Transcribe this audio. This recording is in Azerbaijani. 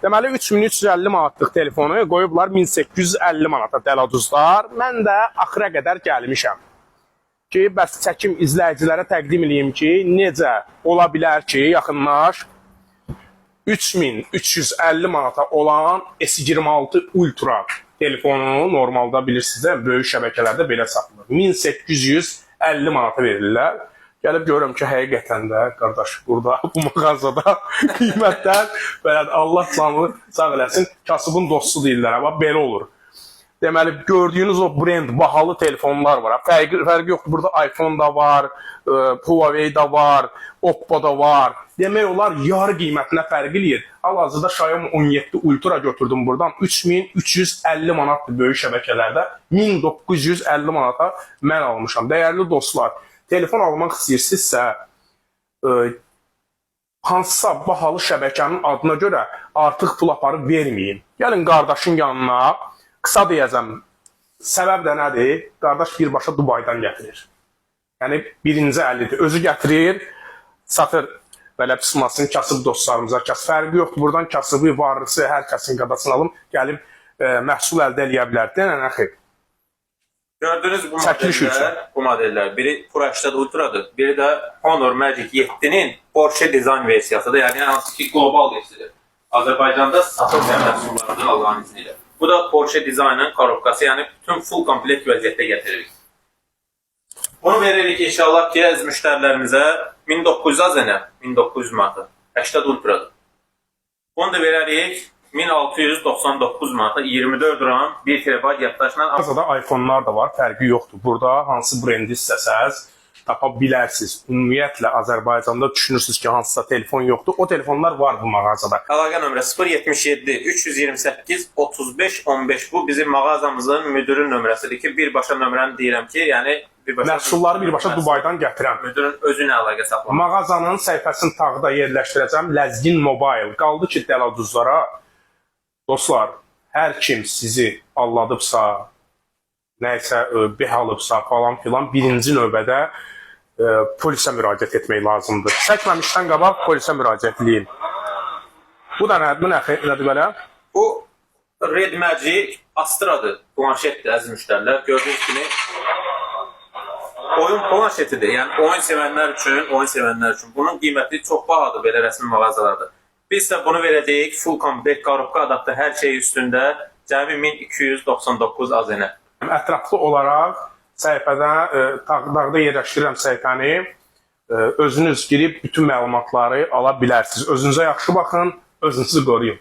Deməli 3350 manatlıq telefonu qoyublar 1850 manata dələduzlar. Mən də axıra qədər gəlmişəm ki, bəs çəkim izləyicilərə təqdim edeyim ki, necə ola bilər ki, yaxınlar 3350 manata olan S26 Ultra telefonu normalda bilirsiniz, böyük şəbəkələrdə belə satılır. 1850 manata verirlər. Gəlib görürəm ki, həqiqətən də qardaş burada bu mağazada qiymətlər belə Allah canlı sağ eləsin, kasıbın dostu deyirlər, amma belə olur. Deməli, gördüyünüz o brend bahalı telefonlar var. Fərqi yoxdur. Burada iPhone da var, Huawei da var, Oppo da var. Demək olar, yarı qiymətinə fərq eləyir. Hal-hazırda Xiaomi 17 Ultra götürdüm buradan. 3350 manatdır böyük şəbəkələrdə. 1950 manata mən almışam. Dəyərli dostlar, telefon almaq istəyirsinizsə, hansısa bahalı şəbəkənin adına görə artıq pul aparıb verməyin. Gəlin qardaşın yanına, qısa deyəcəm, səbəb də nədir? Qardaş birbaşa Dubaydan gətirir. Yəni, birinci əllidir. Özü gətirir, satır belə pısmasını kasıb dostlarımıza. Fərqi yoxdur, buradan kasıbı, varlısı, hər kəsin qadasını alım, gəlib məhsul əldə eləyə bilər. Denən əxi. Gördüğünüz bu modeller, biri Pro 80 Ultra'dır, biri de Honor Magic 7'nin Porsche dizayn versiyasıdır. Yani hansı ki global versiyasıdır. Azerbaycan'da satılmayan məhsullardır Allah'ın izniyle. Bu da Porsche dizaynın korobkası, yani bütün full komplekt vəziyyətdə getiririk. Bunu veririk inşallah ki, əziz müştərilərimizə 1900 azənə, 1900 manata, 80 Ultra'dır. Bunu da veririk 1699 manata 24 RAM 1 TB yaddaşla. Mağazada iPhone'lar da var, fərqi yoxdur. Burada hansı brendi istəsəz tapa bilərsiniz. Ümumiyyətlə Azərbaycanda düşünürsünüz ki, hansısa telefon yoxdur. O telefonlar var bu mağazada. Əlaqə nömrəsi 077 328 35 15. Bu bizim mağazamızın müdürün nömrəsidir ki, birbaşa nömrəni deyirəm ki, yəni məhsulları birbaşa Dubaydan gətirəm. Müdürün özünə əlaqə saxlamaq. Mağazanın səhifəsini tağda yerləşdirəcəm. Ləzgin Mobile. Qaldı ki, dələduzlara. Dostlar, hər kim sizi alladıbsa, nəysə beh alıbsa falan filan, birinci növbədə polisə müraciət etmək lazımdır. Çəkməmişdən qabaq polisə müraciət edin. Bu da nədir belə? Bu Red Magic Astra'dır, planşetdir əziz müştərilər. Gördüyünüz kimi oyun planşetidir. Yəni oyun sevənlər üçün. Bunun qiyməti çox bahadır belə rəsmi mağazalarda. Biz də bunu verəcəyik, full komplekt korobka adaptı hər şey üstündə cəmi 1299 azənə. Ətraflı olaraq səhifədə, tağda yerləşdirirəm səhifəni, özünüz girib bütün məlumatları ala bilərsiniz. Özünüzə yaxşı baxın, özünüzü qoruyun.